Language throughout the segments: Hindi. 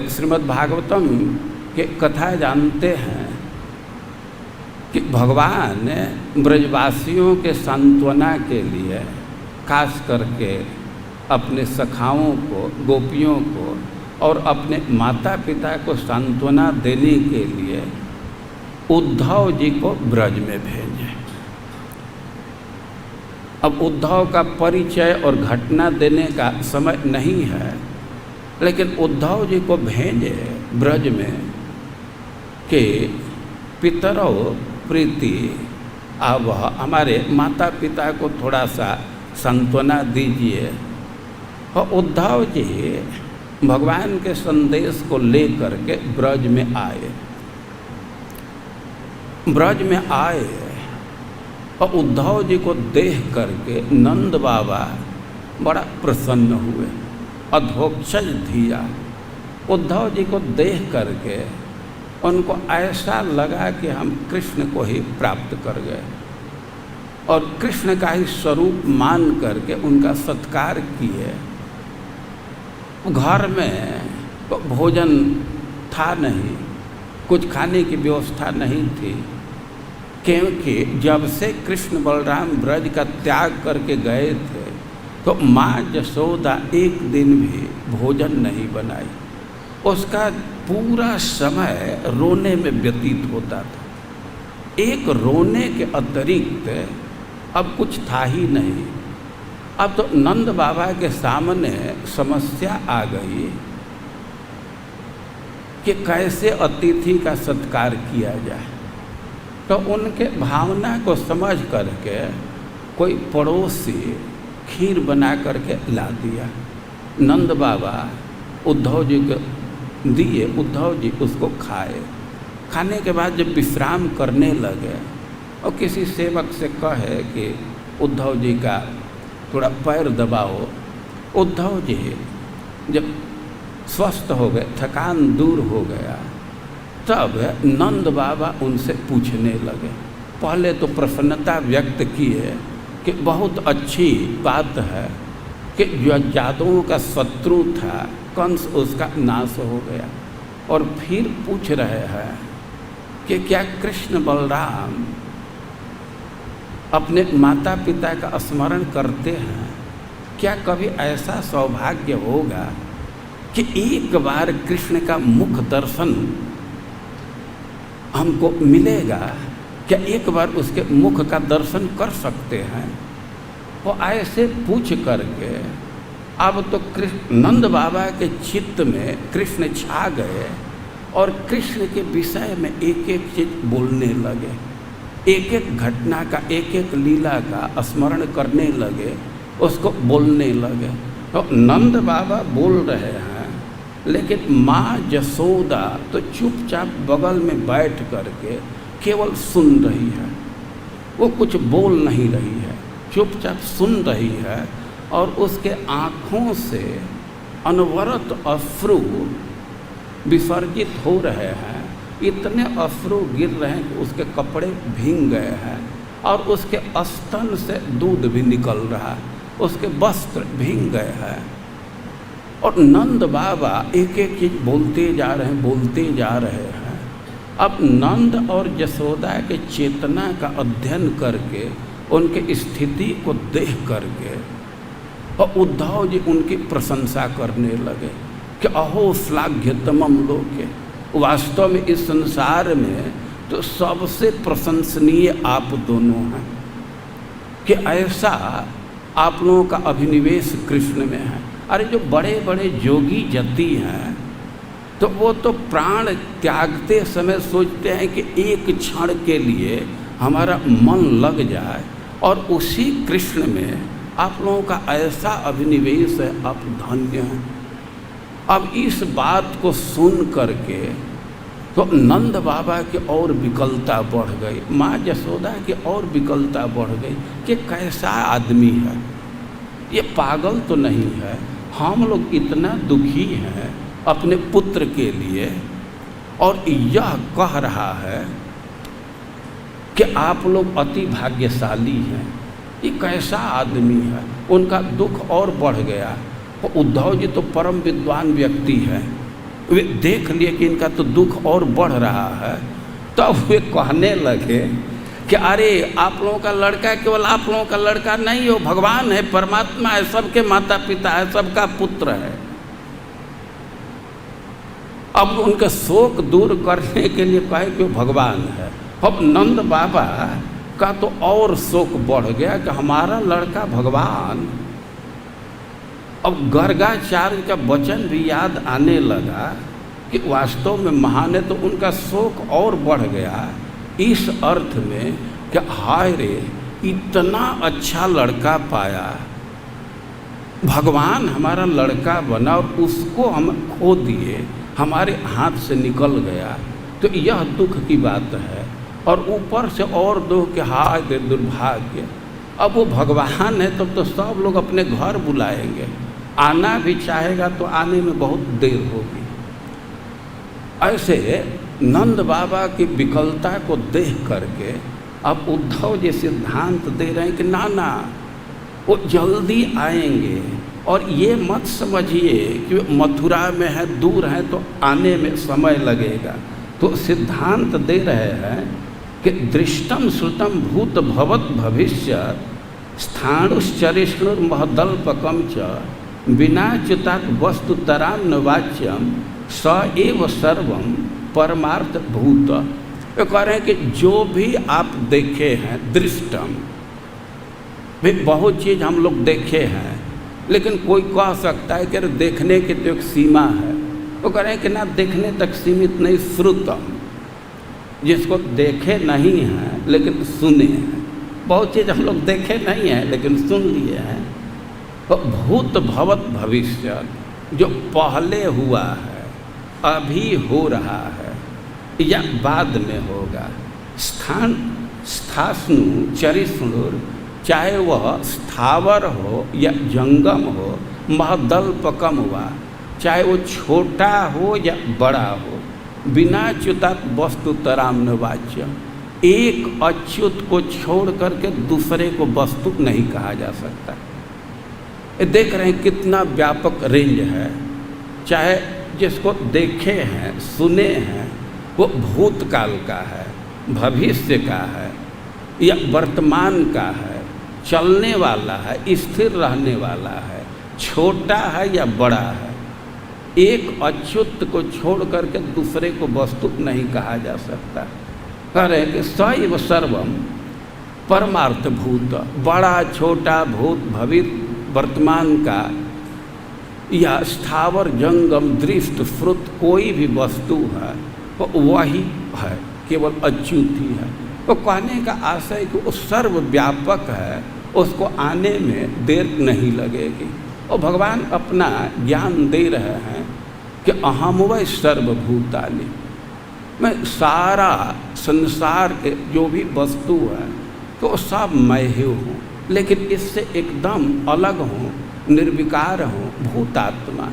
श्रीमद् भागवतम के कथा जानते हैं कि भगवान ब्रजवासियों के सांत्वना के लिए खास करके अपने सखाओं को, गोपियों को और अपने माता पिता को सांत्वना देने के लिए उद्धव जी को ब्रज में भेजे। अब उद्धव का परिचय और घटना देने का समय नहीं है, लेकिन उद्धव जी को भेजे ब्रज में कि पितरों प्रीति, अब हमारे माता पिता को थोड़ा सा सांत्वना दीजिए। और उद्धव जी भगवान के संदेश को लेकर के ब्रज में आए। ब्रज में आए और उद्धव जी को देख करके नंद बाबा बड़ा प्रसन्न हुए, अधोक्षज धिया। उद्धव जी को देख करके उनको ऐसा लगा कि हम कृष्ण को ही प्राप्त कर गए, और कृष्ण का ही स्वरूप मान करके उनका सत्कार किए। घर में तो भोजन था नहीं, कुछ खाने की व्यवस्था नहीं थी, क्योंकि जब से कृष्ण बलराम ब्रज का त्याग करके गए थे तो माँ यशोदा एक दिन भी भोजन नहीं बनाई। उसका पूरा समय रोने में व्यतीत होता था। एक रोने के अतिरिक्त अब कुछ था ही नहीं। अब तो नंद बाबा के सामने समस्या आ गई कि कैसे अतिथि का सत्कार किया जाए। तो उनके भावना को समझ करके कोई पड़ोसी खीर बना करके ला दिया। नंद बाबा उद्धव जी को दिए, उद्धव जी उसको खाए। खाने के बाद जब विश्राम करने लगे और किसी सेवक से कहे कि उद्धव जी का थोड़ा पैर दबाओ। उद्धव जी जब स्वस्थ हो गए, थकान दूर हो गया, तब नंद बाबा उनसे पूछने लगे। पहले तो प्रसन्नता व्यक्त किए कि बहुत अच्छी बात है कि जो यादवों का शत्रु था कंस, उसका नाश हो गया। और फिर पूछ रहे हैं कि क्या कृष्ण बलराम अपने माता पिता का स्मरण करते हैं? क्या कभी ऐसा सौभाग्य होगा कि एक बार कृष्ण का मुख दर्शन हमको मिलेगा? क्या एक बार उसके मुख का दर्शन कर सकते हैं? वो ऐसे पूछ करके अब तो नंद बाबा के चित्त में कृष्ण छा गए और कृष्ण के विषय में एक एक चीज बोलने लगे, एक एक घटना का, एक एक लीला का स्मरण करने लगे, उसको बोलने लगे। तो नंद बाबा बोल रहे हैं, लेकिन माँ यशोदा तो चुपचाप बगल में बैठ करके केवल सुन रही है। वो कुछ बोल नहीं रही है, चुपचाप सुन रही है, और उसके आँखों से अनवरत अश्रु विसर्जित हो रहे हैं। इतने अश्रु गिर रहे हैं कि उसके कपड़े भीग गए हैं, और उसके स्तन से दूध भी निकल रहा है, उसके वस्त्र भीग गए हैं। और नंद बाबा एक एक चीज बोलते जा रहे हैं, बोलते जा रहे हैं। अब नंद और यशोदा के चेतना का अध्ययन करके, उनके स्थिति को देख करके, और उद्धव जी उनकी प्रशंसा करने लगे कि अहो श्लाघ्यतमम लोके। वास्तव में इस संसार में तो सबसे प्रशंसनीय आप दोनों हैं कि ऐसा आप लोगों का अभिनिवेश कृष्ण में है। अरे जो बड़े बड़े जोगी जति हैं तो वो तो प्राण त्यागते समय सोचते हैं कि एक क्षण के लिए हमारा मन लग जाए, और उसी कृष्ण में आप लोगों का ऐसा अभिनिवेश है, आप धन्य हैं। अब इस बात को सुन करके तो नंद बाबा की और विकलता बढ़ गई, माँ यशोदा की और विकलता बढ़ गई कि कैसा आदमी है, ये पागल तो नहीं है। हम लोग इतना दुखी हैं अपने पुत्र के लिए, और यह कह रहा है कि आप लोग अति भाग्यशाली हैं। ये कैसा आदमी है? उनका दुख और बढ़ गया। उद्धव जी तो परम विद्वान व्यक्ति हैं, वे देख लिए कि इनका तो दुख और बढ़ रहा है, तब वे कहने लगे कि अरे आप लोगों का लड़का केवल आप लोगों का लड़का नहीं हो, भगवान है, परमात्मा है, सबके माता पिता है, सबका पुत्र है। अब उनका शोक दूर करने के लिए कहे कि वो भगवान है। अब नंद बाबा का तो और शोक बढ़ गया कि हमारा लड़का भगवान। अब गर्गाचार्य का वचन भी याद आने लगा कि वास्तव में महान है, तो उनका शोक और बढ़ गया इस अर्थ में कि हाय रे, इतना अच्छा लड़का पाया, भगवान हमारा लड़का बना और उसको हम खो दिए, हमारे हाथ से निकल गया, तो यह दुख की बात है। और ऊपर से और दुख के हाय रे दुर्भाग्य, अब वो भगवान है तब तो सब लोग अपने घर बुलाएंगे, आना भी चाहेगा तो आने में बहुत देर होगी। ऐसे नंद बाबा की विकलता को देख करके अब उद्धव जी सिद्धांत दे रहे हैं कि ना ना, वो जल्दी आएंगे, और ये मत समझिए कि मथुरा में है, दूर है तो आने में समय लगेगा। तो सिद्धांत दे रहे हैं कि दृष्टम श्रुतम भूत भवत भविष्य स्थाणुश्चरिष्णुर्महदल्पकम च बिना च्युतात् वस्तुतरां न वाच्यम स एव सर्वम परमार्थ भूत। वो कह रहे हैं कि जो भी आप देखे हैं, दृष्टम भी बहुत चीज़ हम लोग देखे हैं, लेकिन कोई कह सकता है कि देखने की तो एक सीमा है। वो कह रहे हैं कि ना, देखने तक सीमित नहीं, श्रुतम, जिसको देखे नहीं हैं लेकिन सुने हैं। बहुत चीज़ हम लोग देखे नहीं हैं लेकिन सुन लिए हैं। तो भूत भवत भविष्य, जो पहले हुआ है, अभी हो रहा है या बाद में होगा। स्थान स्थास्नु चरिष्णुर, चाहे वह स्थावर हो या जंगम हो, महदल्पकम हुआ, चाहे वो छोटा हो या बड़ा हो, बिना च्युतात् वस्तुतरां न वाच्यम, एक अच्युत को छोड़ करके दूसरे को वस्तु नहीं कहा जा सकता। देख रहे हैं कितना व्यापक रेंज है। चाहे जिसको देखे हैं, सुने हैं, वो भूतकाल का है, भविष्य का है या वर्तमान का है, चलने वाला है, स्थिर रहने वाला है, छोटा है या बड़ा है, एक अच्युत को छोड़ करके दूसरे को वस्तु नहीं कहा जा सकता। कह रहे हैं कि सैव सर्वम परमार्थ भूत, बड़ा छोटा भूत भविष्य वर्तमान का या स्थावर जंगम दृष्ट श्रुत कोई भी वस्तु है वो वही है, केवल अच्युत ही है। तो कहने का आशय कि वो सर्वव्यापक है, उसको आने में देर नहीं लगेगी। और भगवान अपना ज्ञान दे रहे हैं कि अहम वै सर्वभूतानि, मैं सारा संसार के जो भी वस्तु है तो सब मैं ही हूँ, लेकिन इससे एकदम अलग हूँ, निर्विकार हूँ, भूतात्मा।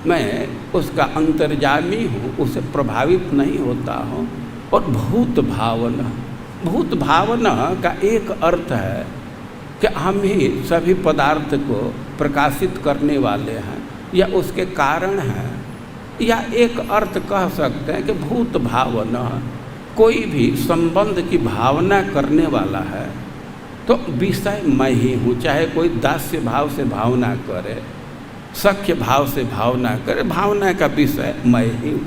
मैं उसका अंतर्यामी हूँ, उससे प्रभावित नहीं होता हूँ। और भूत भावना, भूत भावना का एक अर्थ है कि हम ही सभी पदार्थ को प्रकाशित करने वाले हैं या उसके कारण हैं, या एक अर्थ कह सकते हैं कि भूत भावना कोई भी संबंध की भावना करने वाला है तो विषय मैं ही हूँ। चाहे कोई दास्य भाव से भावना करे, सख्य भाव से भावना करे, भावना का विषय मैं ही हूँ।